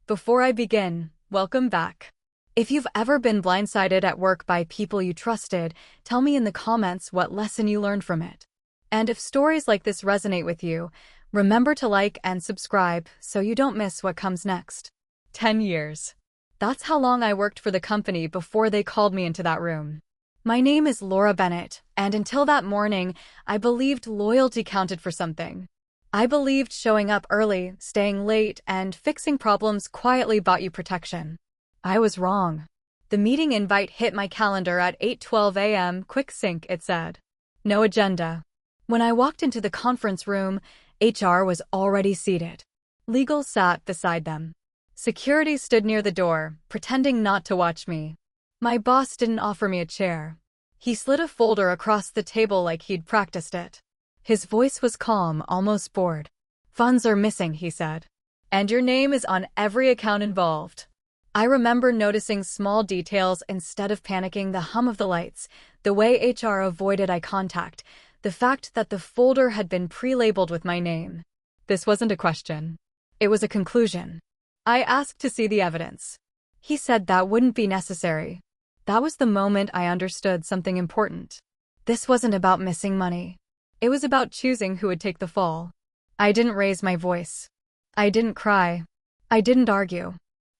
Before I begin, welcome back. If you've ever been blindsided at work by people you trusted, tell me in the comments what lesson you learned from it. And if stories like this resonate with you, remember to like and subscribe so you don't miss what comes next. 10 years. That's how long I worked for the company before they called me into that room. My name is Laura Bennett, and until that morning, I believed loyalty counted for something. I believed showing up early, staying late, and fixing problems quietly bought you protection. I was wrong. The meeting invite hit my calendar at 8:12 a.m. Quick sync, it said. No agenda. When I walked into the conference room, HR was already seated. Legal sat beside them. Security stood near the door, pretending not to watch me. My boss didn't offer me a chair. He slid a folder across the table like he'd practiced it. His voice was calm, almost bored. Funds are missing, he said. And your name is on every account involved. I remember noticing small details instead of panicking: the hum of the lights, the way HR avoided eye contact, the fact that the folder had been pre-labeled with my name. This wasn't a question. It was a conclusion. I asked to see the evidence. He said that wouldn't be necessary. That was the moment I understood something important. This wasn't about missing money. It was about choosing who would take the fall. I didn't raise my voice. I didn't cry. I didn't argue.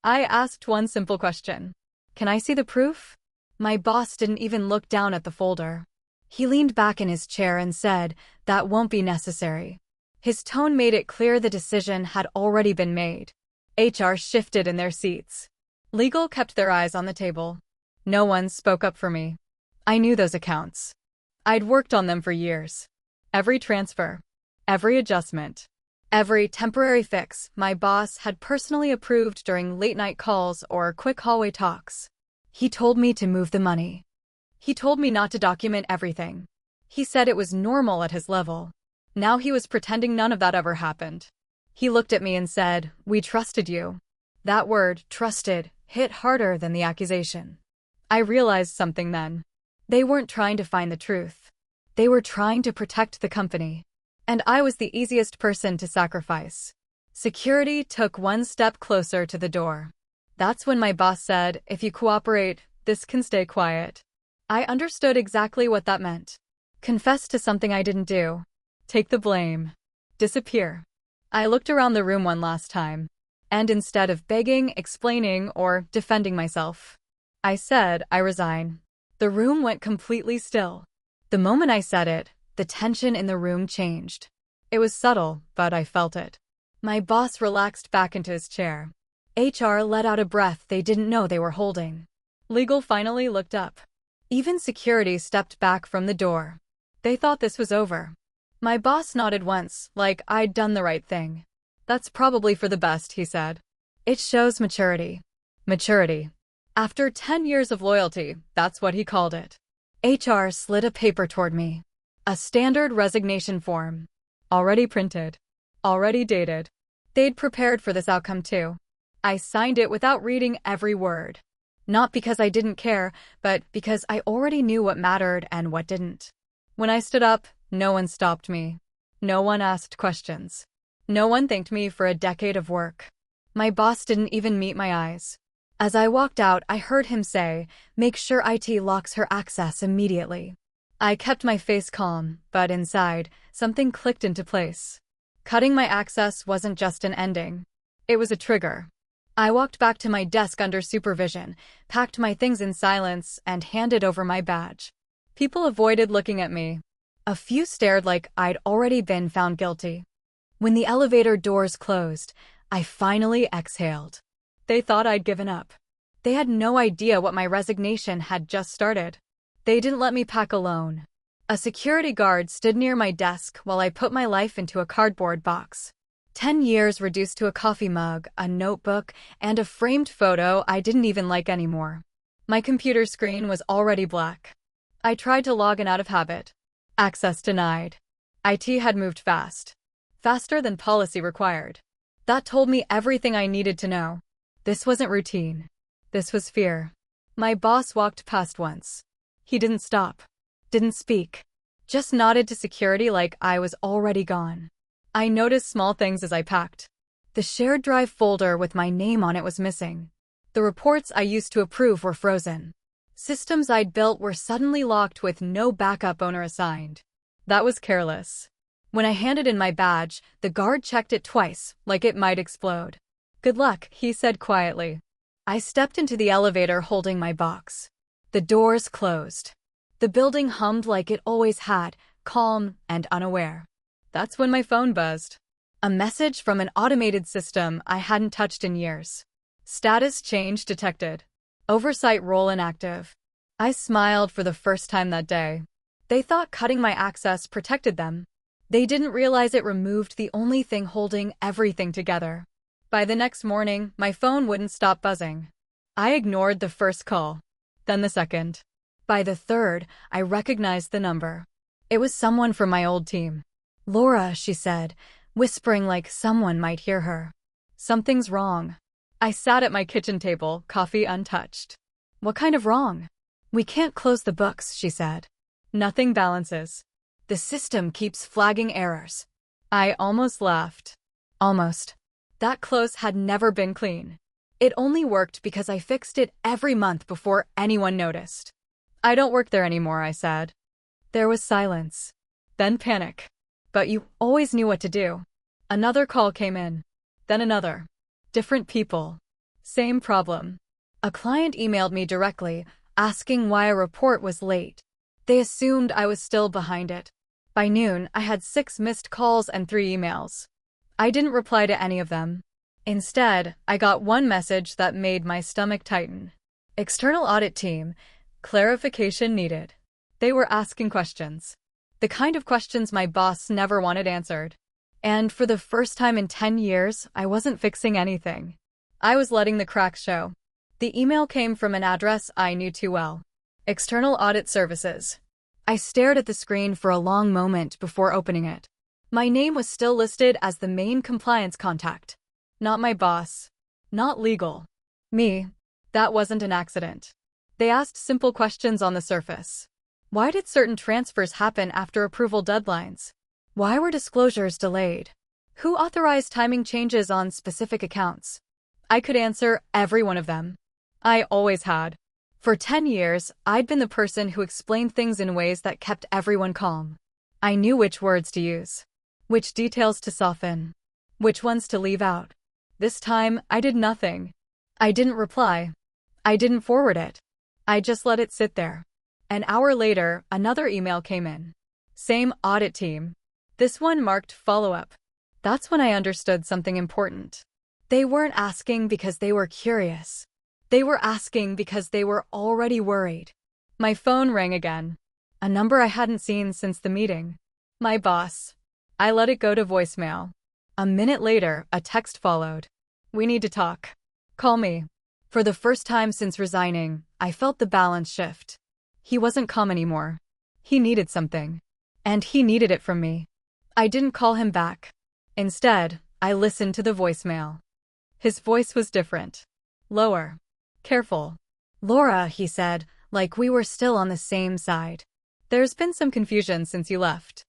I asked one simple question. Can I see the proof? My boss didn't even look down at the folder. He leaned back in his chair and said, that won't be necessary. His tone made it clear the decision had already been made. HR shifted in their seats. Legal kept their eyes on the table. No one spoke up for me. I knew those accounts. I'd worked on them for years. Every transfer, every adjustment, every temporary fix my boss had personally approved during late-night calls or quick hallway talks. He told me to move the money. He told me not to document everything. He said it was normal at his level. Now he was pretending none of that ever happened. He looked at me and said, "We trusted you." That word, trusted, hit harder than the accusation. I realized something then. They weren't trying to find the truth. They were trying to protect the company. And I was the easiest person to sacrifice. Security took one step closer to the door. That's when my boss said, "If you cooperate, this can stay quiet." I understood exactly what that meant. Confess to something I didn't do. Take the blame. Disappear. I looked around the room one last time. And instead of begging, explaining, or defending myself, I said, "I resign." The room went completely still. The moment I said it, the tension in the room changed. It was subtle, but I felt it. My boss relaxed back into his chair. HR let out a breath they didn't know they were holding. Legal finally looked up. Even security stepped back from the door. They thought this was over. My boss nodded once, like I'd done the right thing. "That's probably for the best," he said. "It shows maturity." Maturity. After 10 years of loyalty, that's what he called it. HR slid a paper toward me. A standard resignation form. Already printed. Already dated. They'd prepared for this outcome too. I signed it without reading every word. Not because I didn't care, but because I already knew what mattered and what didn't. When I stood up, no one stopped me. No one asked questions. No one thanked me for a decade of work. My boss didn't even meet my eyes. As I walked out, I heard him say, "Make sure IT locks her access immediately." I kept my face calm, but inside, something clicked into place. Cutting my access wasn't just an ending. It was a trigger. I walked back to my desk under supervision, packed my things in silence, and handed over my badge. People avoided looking at me. A few stared like I'd already been found guilty. When the elevator doors closed, I finally exhaled. They thought I'd given up. They had no idea what my resignation had just started. They didn't let me pack alone. A security guard stood near my desk while I put my life into a cardboard box. 10 years reduced to a coffee mug, a notebook, and a framed photo I didn't even like anymore. My computer screen was already black. I tried to log in out of habit. Access denied. IT had moved fast. Faster than policy required. That told me everything I needed to know. This wasn't routine. This was fear. My boss walked past once. He didn't stop. Didn't speak. Just nodded to security like I was already gone. I noticed small things as I packed. The shared drive folder with my name on it was missing. The reports I used to approve were frozen. Systems I'd built were suddenly locked with no backup owner assigned. That was careless. When I handed in my badge, the guard checked it twice, like it might explode. "Good luck," he said quietly. I stepped into the elevator holding my box. The doors closed. The building hummed like it always had, calm and unaware. That's when my phone buzzed. A message from an automated system I hadn't touched in years. Status change detected. Oversight role inactive. I smiled for the first time that day. They thought cutting my access protected them. They didn't realize it removed the only thing holding everything together. By the next morning, my phone wouldn't stop buzzing. I ignored the first call, then the second. By the third, I recognized the number. It was someone from my old team. "Laura," she said, whispering like someone might hear her. "Something's wrong." I sat at my kitchen table, coffee untouched. "What kind of wrong?" "We can't close the books," she said. "Nothing balances. The system keeps flagging errors." I almost laughed. Almost. That close had never been clean. It only worked because I fixed it every month before anyone noticed. "I don't work there anymore," I said. There was silence. Then panic. "But you always knew what to do." Another call came in. Then another. Different people. Same problem. A client emailed me directly, asking why a report was late. They assumed I was still behind it. By noon, I had 6 missed calls and 3 emails. I didn't reply to any of them. Instead, I got one message that made my stomach tighten. "External audit team. Clarification needed." They were asking questions. The kind of questions my boss never wanted answered. And for the first time in 10 years, I wasn't fixing anything. I was letting the cracks show. The email came from an address I knew too well. External Audit Services. I stared at the screen for a long moment before opening it. My name was still listed as the main compliance contact. Not my boss. Not legal. Me. That wasn't an accident. They asked simple questions on the surface. Why did certain transfers happen after approval deadlines? Why were disclosures delayed? Who authorized timing changes on specific accounts? I could answer every one of them. I always had. For 10 years, I'd been the person who explained things in ways that kept everyone calm. I knew which words to use, which details to soften, which ones to leave out. This time, I did nothing. I didn't reply. I didn't forward it. I just let it sit there. An hour later, another email came in. Same audit team. This one marked follow-up. That's when I understood something important. They weren't asking because they were curious. They were asking because they were already worried. My phone rang again. A number I hadn't seen since the meeting. My boss. I let it go to voicemail. A minute later, a text followed. "We need to talk. Call me." For the first time since resigning, I felt the balance shift. He wasn't calm anymore. He needed something. And he needed it from me. I didn't call him back. Instead, I listened to the voicemail. His voice was different. Lower. Careful. "Laura," he said, like we were still on the same side. "There's been some confusion since you left.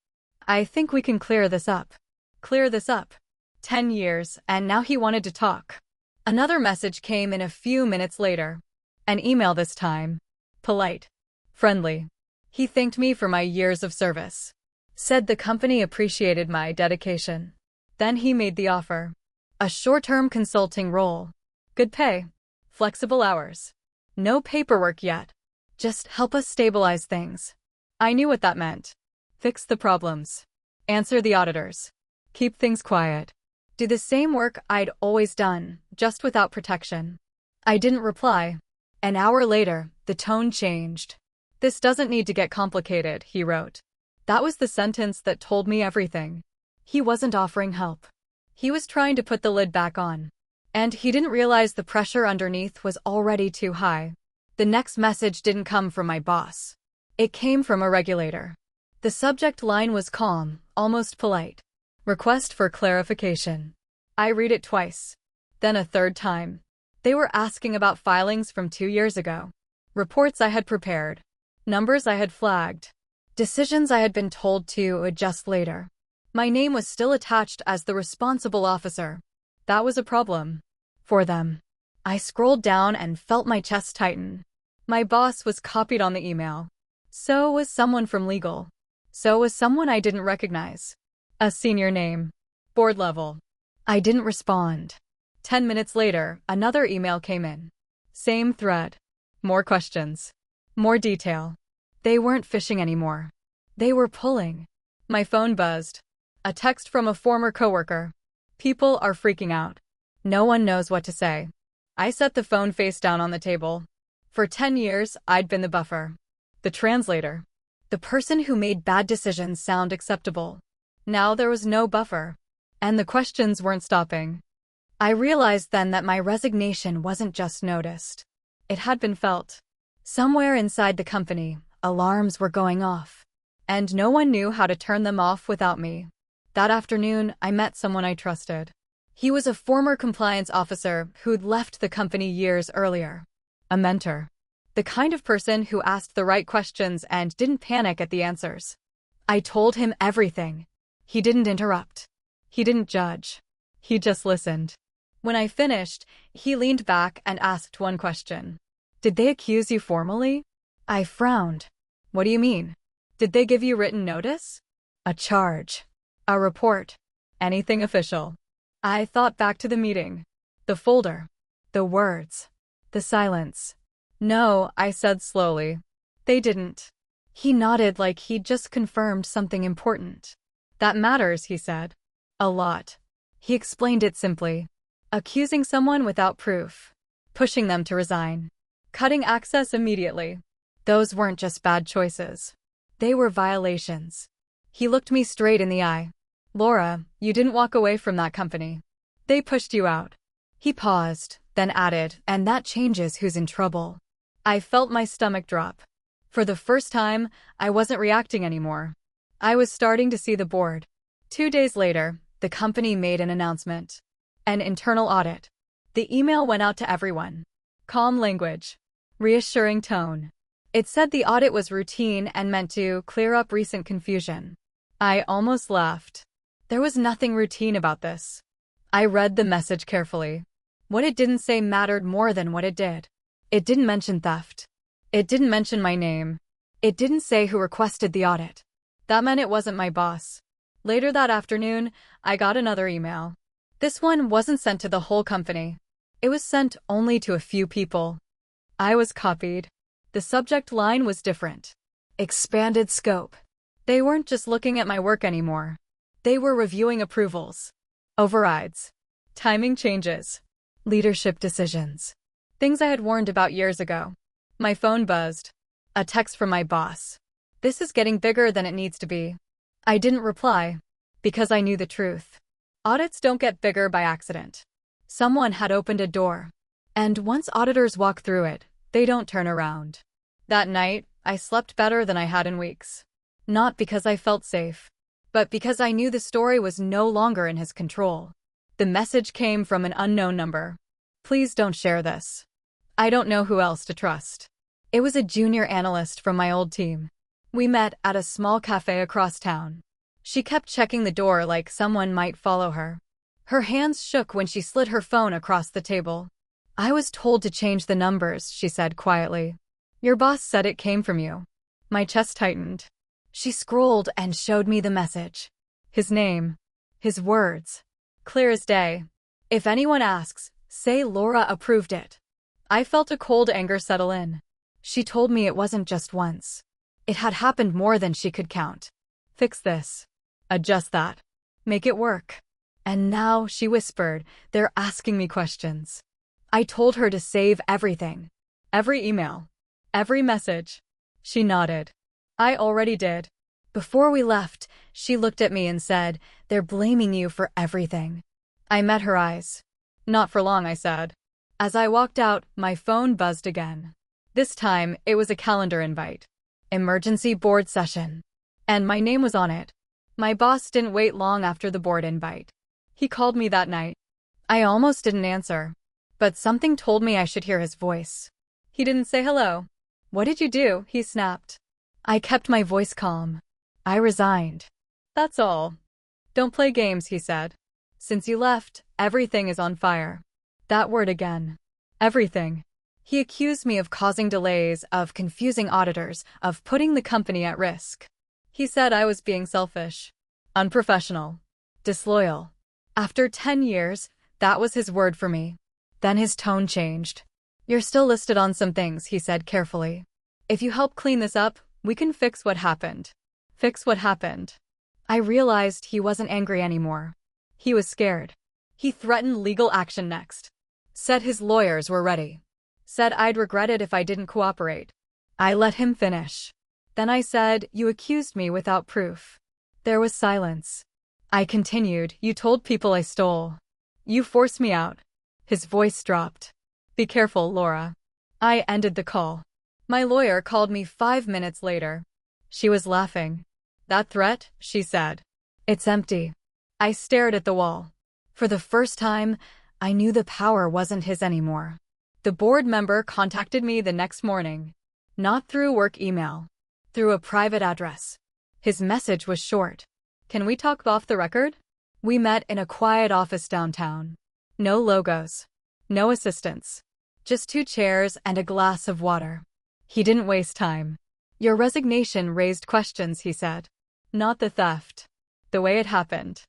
I think we can clear this up." Clear this up. 10 years, and now he wanted to talk. Another message came in a few minutes later. An email this time. Polite. Friendly. He thanked me for my years of service. Said the company appreciated my dedication. Then he made the offer. A short-term consulting role. Good pay. Flexible hours. No paperwork yet. Just help us stabilize things. I knew what that meant. Fix the problems. Answer the auditors. Keep things quiet. Do the same work I'd always done, just without protection. I didn't reply. An hour later, the tone changed. "This doesn't need to get complicated," he wrote. That was the sentence that told me everything. He wasn't offering help. He was trying to put the lid back on. And he didn't realize the pressure underneath was already too high. The next message didn't come from my boss. It came from a regulator. The subject line was calm, almost polite. Request for clarification. I read it twice. Then a third time. They were asking about filings from 2 years ago. Reports I had prepared. Numbers I had flagged. Decisions I had been told to adjust later. My name was still attached as the responsible officer. That was a problem. For them. I scrolled down and felt my chest tighten. My boss was copied on the email. So was someone from legal. So was someone I didn't recognize. A senior name. Board level. I didn't respond. 10 minutes later, another email came in. Same thread. More questions. More detail. They weren't fishing anymore. They were pulling. My phone buzzed. A text from a former coworker. People are freaking out. No one knows what to say. I set the phone face down on the table. For 10 years, I'd been the buffer. The translator. The person who made bad decisions sound acceptable. Now there was no buffer. And the questions weren't stopping. I realized then that my resignation wasn't just noticed. It had been felt. Somewhere inside the company, alarms were going off. And no one knew how to turn them off without me. That afternoon, I met someone I trusted. He was a former compliance officer who'd left the company years earlier. A mentor. The kind of person who asked the right questions and didn't panic at the answers. I told him everything. He didn't interrupt. He didn't judge. He just listened. When I finished, he leaned back and asked one question. Did they accuse you formally? I frowned. What do you mean? Did they give you written notice? A charge. A report. Anything official. I thought back to the meeting. The folder. The words. The silence. No, I said slowly. They didn't. He nodded like he'd just confirmed something important. That matters, he said. A lot. He explained it simply. Accusing someone without proof. Pushing them to resign. Cutting access immediately. Those weren't just bad choices. They were violations. He looked me straight in the eye. Laura, you didn't walk away from that company. They pushed you out. He paused, then added, and that changes who's in trouble. I felt my stomach drop. For the first time, I wasn't reacting anymore. I was starting to see the board. 2 days later, the company made an announcement. An internal audit. The email went out to everyone. Calm language. Reassuring tone. It said the audit was routine and meant to clear up recent confusion. I almost laughed. There was nothing routine about this. I read the message carefully. What it didn't say mattered more than what it did. It didn't mention theft. It didn't mention my name. It didn't say who requested the audit. That meant it wasn't my boss. Later that afternoon, I got another email. This one wasn't sent to the whole company. It was sent only to a few people. I was copied. The subject line was different. Expanded scope. They weren't just looking at my work anymore. They were reviewing approvals. Overrides. Timing changes. Leadership decisions. Things I had warned about years ago. My phone buzzed. A text from my boss. This is getting bigger than it needs to be. I didn't reply. Because I knew the truth. Audits don't get bigger by accident. Someone had opened a door. And once auditors walk through it, they don't turn around. That night, I slept better than I had in weeks. Not because I felt safe, but because I knew the story was no longer in his control. The message came from an unknown number. Please don't share this. I don't know who else to trust. It was a junior analyst from my old team. We met at a small cafe across town. She kept checking the door like someone might follow her. Her hands shook when she slid her phone across the table. I was told to change the numbers, she said quietly. Your boss said it came from you. My chest tightened. She scrolled and showed me the message. His name. His words. Clear as day. If anyone asks, say Laura approved it. I felt a cold anger settle in. She told me it wasn't just once. It had happened more than she could count. Fix this. Adjust that. Make it work. And now, she whispered, they're asking me questions. I told her to save everything. Every email. Every message. She nodded. I already did. Before we left, she looked at me and said, they're blaming you for everything. I met her eyes. Not for long, I said. As I walked out, my phone buzzed again. This time, it was a calendar invite. Emergency board session. And my name was on it. My boss didn't wait long after the board invite. He called me that night. I almost didn't answer. But something told me I should hear his voice. He didn't say hello. What did you do? He snapped. I kept my voice calm. I resigned. That's all. Don't play games, he said. Since you left, Everything is on fire. That word again. Everything. He accused me of causing delays, of confusing auditors, of putting the company at risk. He said I was being selfish, unprofessional, disloyal. After 10 years, that was his word for me. Then his tone changed. You're still listed on some things, he said carefully. If you help clean this up, we can fix what happened. Fix what happened. I realized he wasn't angry anymore. He was scared. He threatened legal action next. Said his lawyers were ready. Said I'd regret it if I didn't cooperate. I let him finish. Then I said, you accused me without proof. There was silence. I continued, you told people I stole. You forced me out. His voice dropped. Be careful, Laura. I ended the call. My lawyer called me 5 minutes later. She was laughing. That threat, she said. It's empty. I stared at the wall. For the first time, I knew the power wasn't his anymore. The board member contacted me the next morning. Not through work email. Through a private address. His message was short. Can we talk off the record? We met in a quiet office downtown. No logos. No assistants. Just 2 chairs and a glass of water. He didn't waste time. Your resignation raised questions, he said. Not the theft. The way it happened.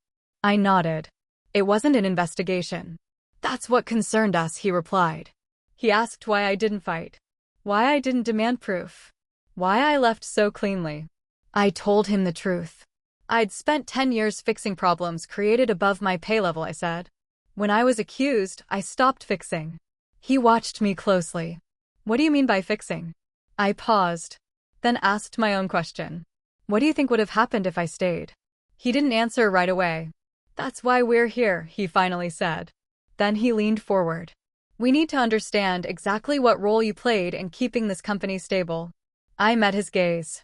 I nodded. It wasn't an investigation. That's what concerned us, he replied. He asked why I didn't fight. Why I didn't demand proof. Why I left so cleanly. I told him the truth. I'd spent 10 years fixing problems created above my pay level, I said. When I was accused, I stopped fixing. He watched me closely. What do you mean by fixing? I paused, then asked my own question. What do you think would have happened if I stayed? He didn't answer right away. That's why we're here, he finally said. Then he leaned forward. We need to understand exactly what role you played in keeping this company stable. I met his gaze.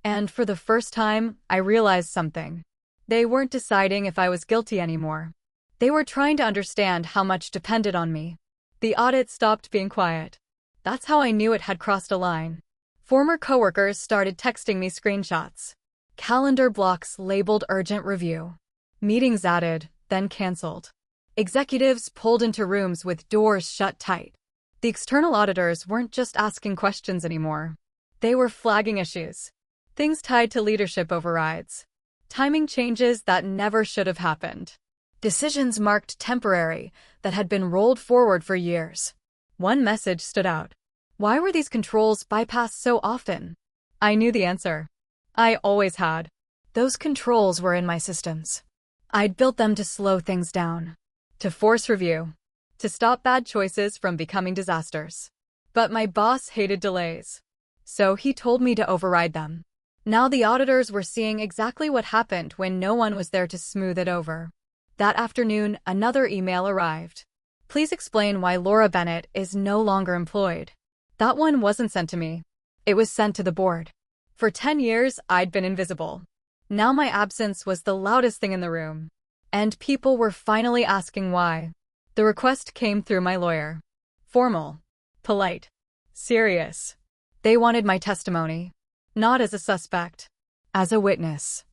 And for the first time, I realized something. They weren't deciding if I was guilty anymore. They were trying to understand how much depended on me. The audit stopped being quiet. That's how I knew it had crossed a line. Former coworkers started texting me screenshots. Calendar blocks labeled urgent review. Meetings added, then canceled. Executives pulled into rooms with doors shut tight. The external auditors weren't just asking questions anymore. They were flagging issues. Things tied to leadership overrides. Timing changes that never should have happened. Decisions marked temporary that had been rolled forward for years. One message stood out. Why were these controls bypassed so often? I knew the answer. I always had. Those controls were in my systems. I'd built them to slow things down, to force review, to stop bad choices from becoming disasters. But my boss hated delays. So he told me to override them. Now the auditors were seeing exactly what happened when no one was there to smooth it over. That afternoon, another email arrived. Please explain why Laura Bennett is no longer employed. That one wasn't sent to me. It was sent to the board. For 10 years, I'd been invisible. Now my absence was the loudest thing in the room. And people were finally asking why. The request came through my lawyer. Formal. Polite. Serious. They wanted my testimony. Not as a suspect. As a witness.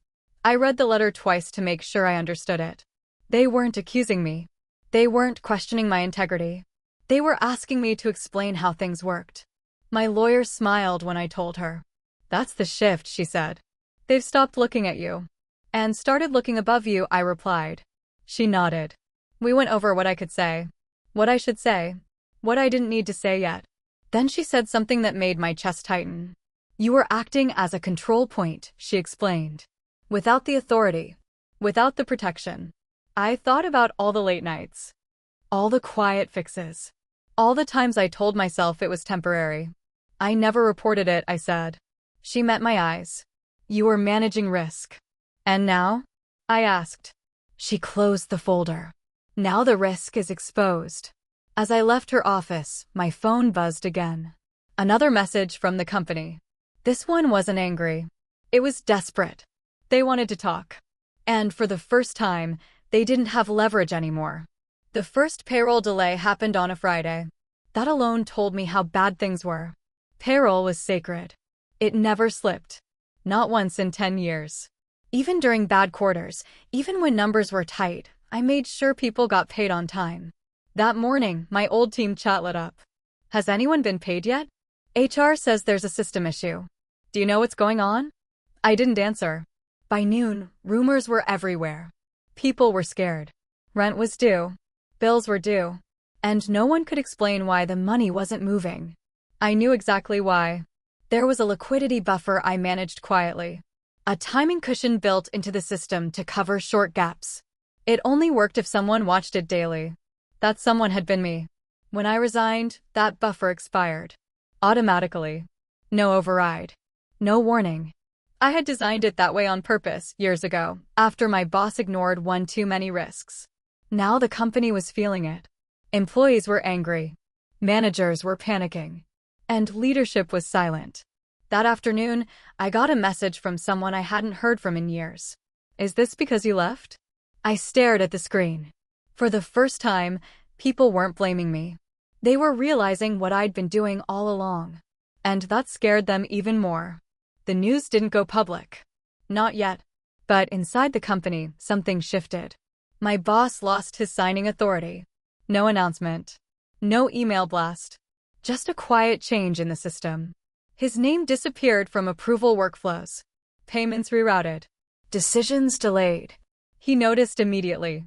I read the letter twice to make sure I understood it. They weren't accusing me. They weren't questioning my integrity. They were asking me to explain how things worked. My lawyer smiled when I told her. That's the shift, she said. They've stopped looking at you. And started looking above you, I replied. She nodded. We went over what I could say. What I should say. What I didn't need to say yet. Then she said something that made my chest tighten. You were acting as a control point, she explained. Without the authority. Without the protection. I thought about all the late nights. All the quiet fixes. All the times I told myself it was temporary. I never reported it, I said. She met my eyes. You were managing risk. And now? I asked. She closed the folder. Now the risk is exposed. As I left her office, my phone buzzed again. Another message from the company. This one wasn't angry. It was desperate. They wanted to talk. And for the first time, they didn't have leverage anymore. The first payroll delay happened on a Friday. That alone told me how bad things were. Payroll was sacred. It never slipped. Not once in 10 years. Even during bad quarters, even when numbers were tight, I made sure people got paid on time. That morning, my old team chat lit up. Has anyone been paid yet? HR says there's a system issue. Do you know what's going on? I didn't answer. By noon, rumors were everywhere. People were scared. Rent was due. Bills were due. And no one could explain why the money wasn't moving. I knew exactly why. There was a liquidity buffer I managed quietly. A timing cushion built into the system to cover short gaps. It only worked if someone watched it daily. That someone had been me. When I resigned, that buffer expired. Automatically. No override. No warning. I had designed it that way on purpose years ago, after my boss ignored one too many risks. Now the company was feeling it. Employees were angry. Managers were panicking. And leadership was silent. That afternoon, I got a message from someone I hadn't heard from in years. Is this because you left? I stared at the screen. For the first time, people weren't blaming me. They were realizing what I'd been doing all along. And that scared them even more. The news didn't go public. Not yet. But inside the company, something shifted. My boss lost his signing authority. No announcement. No email blast. Just a quiet change in the system. His name disappeared from approval workflows. Payments rerouted. Decisions delayed. He noticed immediately.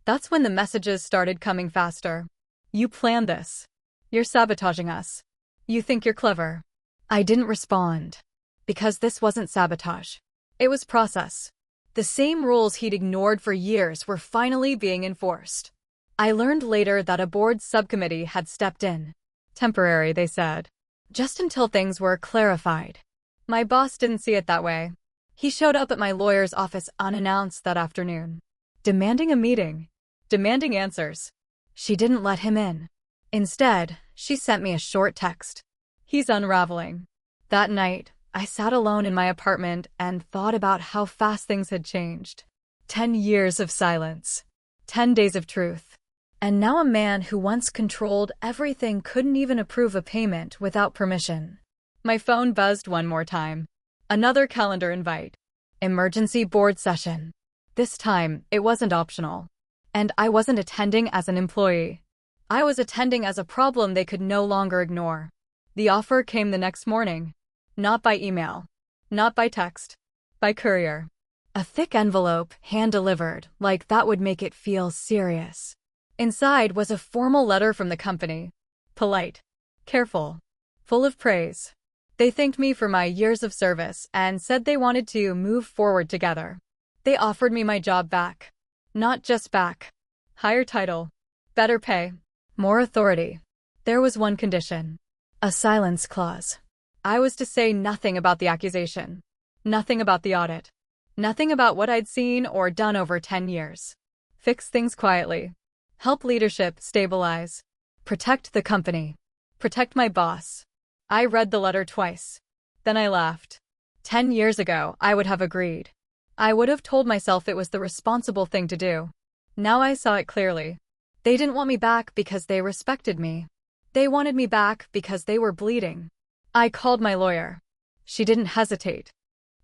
That's when the messages started coming faster. You planned this. You're sabotaging us. You think you're clever. I didn't respond. Because this wasn't sabotage. It was process. The same rules he'd ignored for years were finally being enforced. I learned later that a board subcommittee had stepped in. Temporary, they said. Just until things were clarified. My boss didn't see it that way. He showed up at my lawyer's office unannounced that afternoon. Demanding a meeting. Demanding answers. She didn't let him in. Instead, she sent me a short text. He's unraveling. That night, I sat alone in my apartment and thought about how fast things had changed. 10 years of silence. 10 days of truth. And now a man who once controlled everything couldn't even approve a payment without permission. My phone buzzed one more time. Another calendar invite. Emergency board session. This time, it wasn't optional. And I wasn't attending as an employee. I was attending as a problem they could no longer ignore. The offer came the next morning. Not by email. Not by text. By courier. A thick envelope, hand-delivered, like that would make it feel serious. Inside was a formal letter from the company. Polite. Careful. Full of praise. They thanked me for my years of service and said they wanted to move forward together. They offered me my job back. Not just back. Higher title. Better pay. More authority. There was one condition. A silence clause. I was to say nothing about the accusation. Nothing about the audit. Nothing about what I'd seen or done over 10 years. Fix things quietly. Help leadership stabilize. Protect the company. Protect my boss. I read the letter twice. Then I laughed. 10 years ago, I would have agreed. I would have told myself it was the responsible thing to do. Now I saw it clearly. They didn't want me back because they respected me. They wanted me back because they were bleeding. I called my lawyer. She didn't hesitate.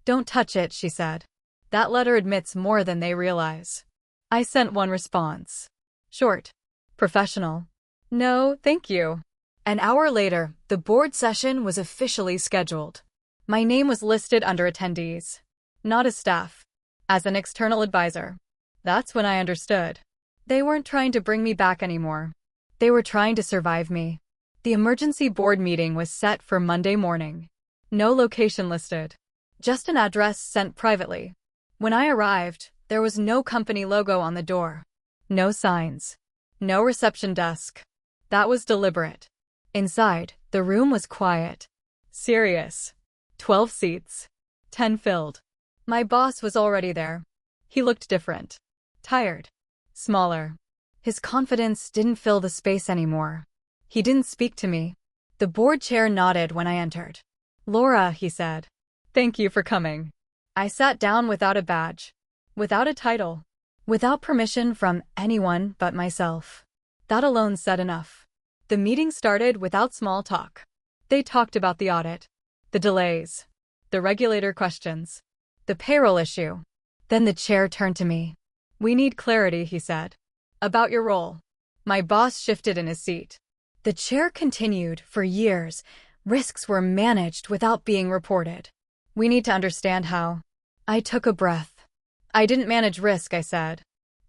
Don't touch it, she said. That letter admits more than they realize. I sent one response. Short. Professional. No, thank you. An hour later, the board session was officially scheduled. My name was listed under attendees. Not as staff. As an external advisor. That's when I understood. They weren't trying to bring me back anymore. They were trying to survive me. The emergency board meeting was set for Monday morning. No location listed. Just an address sent privately. When I arrived, there was no company logo on the door. No signs. No reception desk. That was deliberate. Inside, the room was quiet. Serious. 12 seats. 10 filled. My boss was already there. He looked different. Tired. Smaller. His confidence didn't fill the space anymore. He didn't speak to me. The board chair nodded when I entered. Laura, he said. Thank you for coming. I sat down without a badge. Without a title. Without permission from anyone but myself. That alone said enough. The meeting started without small talk. They talked about the audit. The delays. The regulator questions. The payroll issue. Then the chair turned to me. We need clarity, he said. About your role. My boss shifted in his seat. The chair continued. For years, risks were managed without being reported. We need to understand how. I took a breath. I didn't manage risk, I said.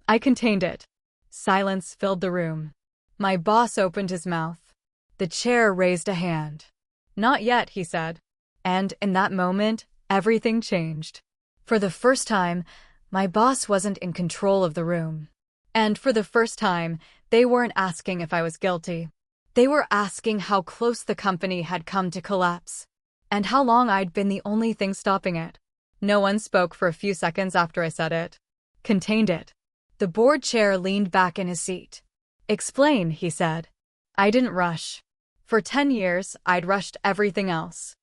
I contained it. Silence filled the room. My boss opened his mouth. The chair raised a hand. Not yet, he said. And in that moment, everything changed. For the first time, my boss wasn't in control of the room. And for the first time, they weren't asking if I was guilty. They were asking how close the company had come to collapse, and how long I'd been the only thing stopping it. No one spoke for a few seconds after I said it. Contained it. The board chair leaned back in his seat. Explain, he said. I didn't rush. For 10 years, I'd rushed everything else.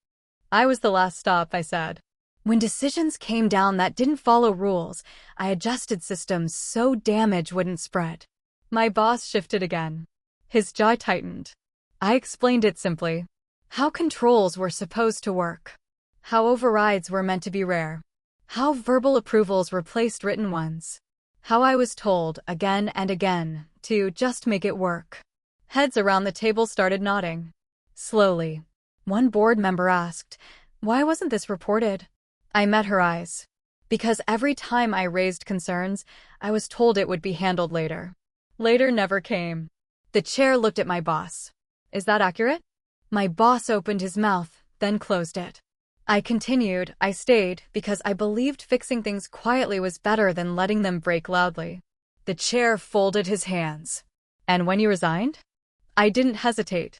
I was the last stop, I said. When decisions came down that didn't follow rules, I adjusted systems so damage wouldn't spread. My boss shifted again. His jaw tightened. I explained it simply. How controls were supposed to work. How overrides were meant to be rare. How verbal approvals replaced written ones. How I was told, again and again, to just make it work. Heads around the table started nodding. Slowly, one board member asked, "Why wasn't this reported?" I met her eyes. Because every time I raised concerns, I was told it would be handled later. Later never came. The chair looked at my boss. Is that accurate? My boss opened his mouth, then closed it. I continued. I stayed because I believed fixing things quietly was better than letting them break loudly. The chair folded his hands. And when you resigned? I didn't hesitate.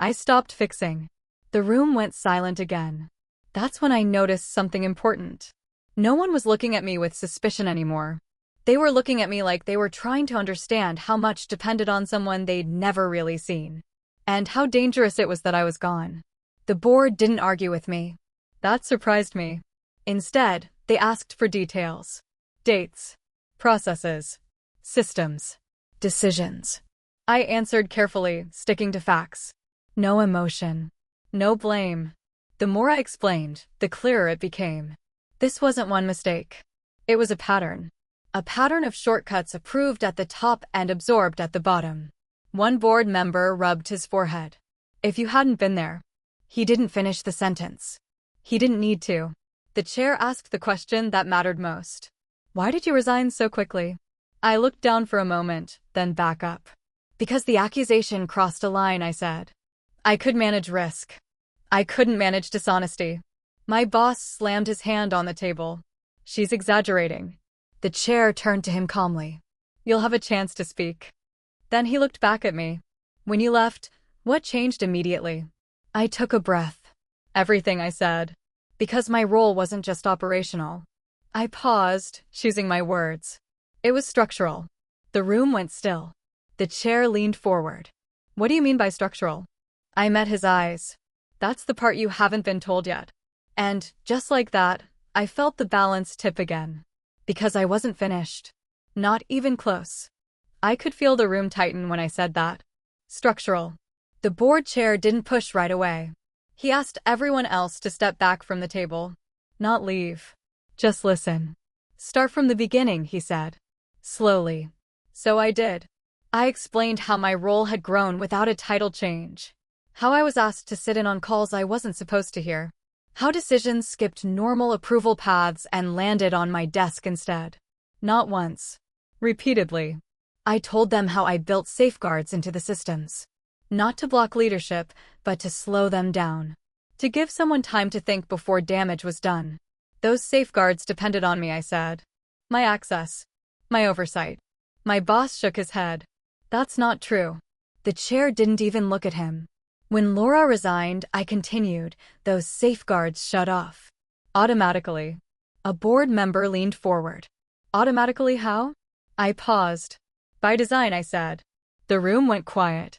I stopped fixing. The room went silent again. That's when I noticed something important. No one was looking at me with suspicion anymore. They were looking at me like they were trying to understand how much depended on someone they'd never really seen. And how dangerous it was that I was gone. The board didn't argue with me. That surprised me. Instead, they asked for details. Dates. Processes. Systems. Decisions. I answered carefully, sticking to facts. No emotion. No blame. The more I explained, the clearer it became. This wasn't one mistake. It was a pattern. A pattern of shortcuts approved at the top and absorbed at the bottom. One board member rubbed his forehead. If you hadn't been there. He didn't finish the sentence. He didn't need to. The chair asked the question that mattered most. Why did you resign so quickly? I looked down for a moment, then back up. Because the accusation crossed a line, I said. I could manage risk. I couldn't manage dishonesty. My boss slammed his hand on the table. She's exaggerating. The chair turned to him calmly. You'll have a chance to speak. Then he looked back at me. When you left, what changed immediately? I took a breath. Everything, I said. Because my role wasn't just operational. I paused, choosing my words. It was structural. The room went still. The chair leaned forward. What do you mean by structural? I met his eyes. That's the part you haven't been told yet. And, just like that, I felt the balance tip again. Because I wasn't finished. Not even close. I could feel the room tighten when I said that. Structural. The board chair didn't push right away. He asked everyone else to step back from the table. Not leave. Just listen. Start from the beginning, he said. Slowly. So I did. I explained how my role had grown without a title change. How I was asked to sit in on calls I wasn't supposed to hear. How decisions skipped normal approval paths and landed on my desk instead. Not once. Repeatedly. I told them how I built safeguards into the systems. Not to block leadership, but to slow them down. To give someone time to think before damage was done. Those safeguards depended on me, I said. My access. My oversight. My boss shook his head. That's not true. The chair didn't even look at him. When Laura resigned, I continued, those safeguards shut off. Automatically. A board member leaned forward. Automatically how? I paused. By design, I said. The room went quiet.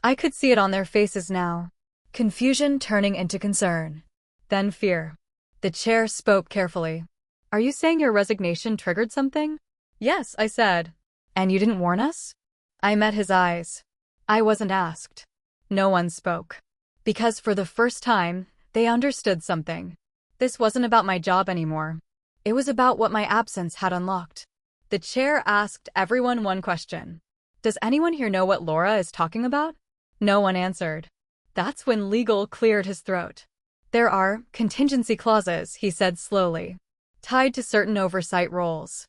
I could see it on their faces now. Confusion turning into concern. Then fear. The chair spoke carefully. Are you saying your resignation triggered something? Yes, I said. And you didn't warn us? I met his eyes. I wasn't asked. No one spoke. Because for the first time, they understood something. This wasn't about my job anymore. It was about what my absence had unlocked. The chair asked everyone one question. Does anyone here know what Laura is talking about? No one answered. That's when legal cleared his throat. There are contingency clauses, he said slowly, tied to certain oversight roles.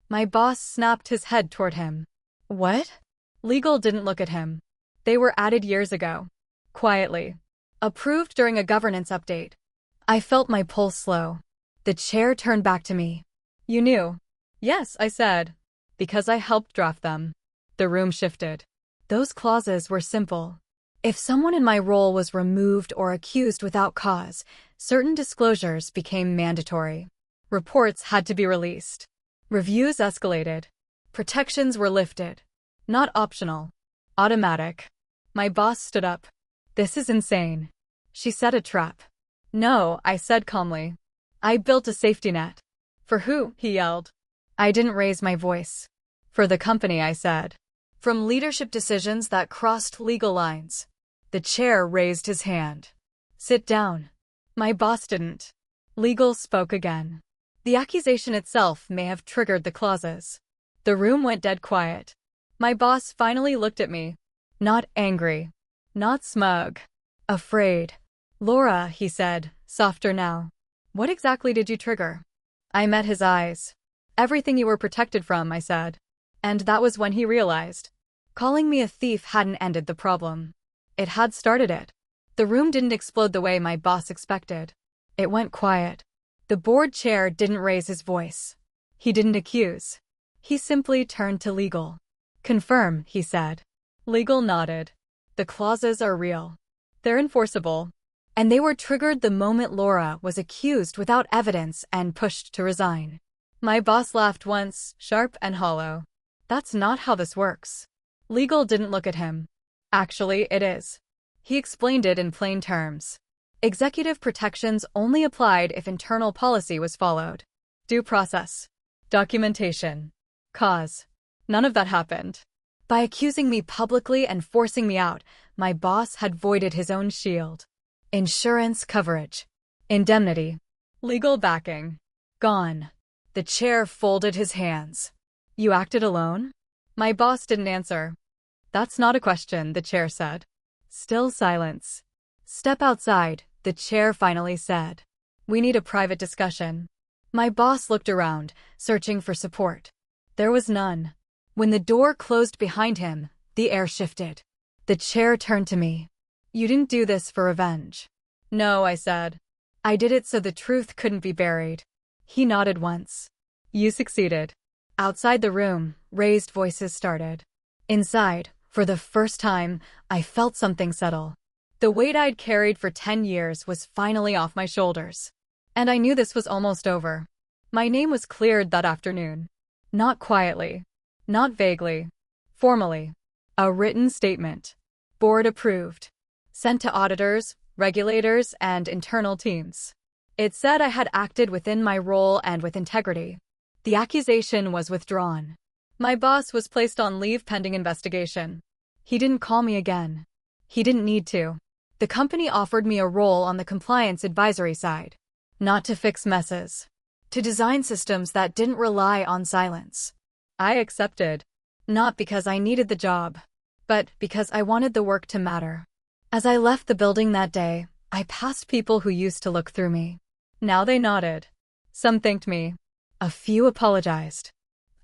My boss snapped his head toward him. What? Legal didn't look at him. They were added years ago. Quietly. Approved during a governance update. I felt my pulse slow. The chair turned back to me. You knew? Yes, I said. Because I helped draft them. The room shifted. Those clauses were simple. If someone in my role was removed or accused without cause, certain disclosures became mandatory. Reports had to be released. Reviews escalated. Protections were lifted. Not optional. Automatic. My boss stood up. This is insane. She set a trap. No, I said calmly. I built a safety net. For who? He yelled. I didn't raise my voice. For the company, I said. From leadership decisions that crossed legal lines. The chair raised his hand. Sit down. My boss didn't. Legal spoke again. The accusation itself may have triggered the clauses. The room went dead quiet. My boss finally looked at me. Not angry. Not smug. Afraid. Laura, he said, softer now. What exactly did you trigger? I met his eyes. Everything you were protected from, I said. And that was when he realized. Calling me a thief hadn't ended the problem. It had started it. The room didn't explode the way my boss expected. It went quiet. The board chair didn't raise his voice. He didn't accuse. He simply turned to legal. Confirm, he said. Legal nodded. The clauses are real. They're enforceable. And they were triggered the moment Laura was accused without evidence and pushed to resign. My boss laughed once, sharp and hollow. That's not how this works. Legal didn't look at him. Actually, it is. He explained it in plain terms. Executive protections only applied if internal policy was followed. Due process. Documentation. Cause. None of that happened. By accusing me publicly and forcing me out, my boss had voided his own shield. Insurance coverage. Indemnity. Legal backing. Gone. The chair folded his hands. You acted alone? My boss didn't answer. That's not a question, the chair said. Still silence. Step outside, the chair finally said. We need a private discussion. My boss looked around, searching for support. There was none. When the door closed behind him, the air shifted. The chair turned to me. You didn't do this for revenge. No, I said. I did it so the truth couldn't be buried. He nodded once. You succeeded. Outside the room, raised voices started. Inside, for the first time, I felt something settle. The weight I'd carried for 10 years was finally off my shoulders. And I knew this was almost over. My name was cleared that afternoon. Not quietly. Not vaguely. Formally. A written statement. Board approved. Sent to auditors, regulators, and internal teams. It said I had acted within my role and with integrity. The accusation was withdrawn. My boss was placed on leave pending investigation. He didn't call me again. He didn't need to. The company offered me a role on the compliance advisory side. Not to fix messes. To design systems that didn't rely on silence. I accepted. Not because I needed the job, but because I wanted the work to matter. As I left the building that day, I passed people who used to look through me. Now they nodded. Some thanked me. A few apologized.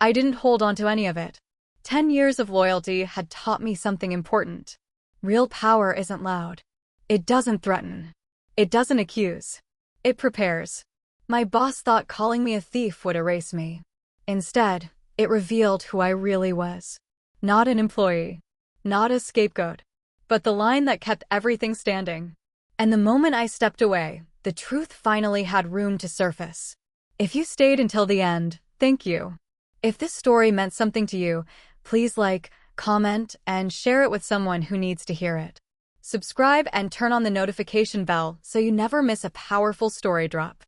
I didn't hold on to any of it. 10 years of loyalty had taught me something important. Real power isn't loud. It doesn't threaten. It doesn't accuse. It prepares. My boss thought calling me a thief would erase me. Instead, it revealed who I really was. Not an employee. Not a scapegoat. But the line that kept everything standing. And the moment I stepped away, the truth finally had room to surface. If you stayed until the end, thank you. If this story meant something to you, please like, comment, and share it with someone who needs to hear it. Subscribe and turn on the notification bell so you never miss a powerful story drop.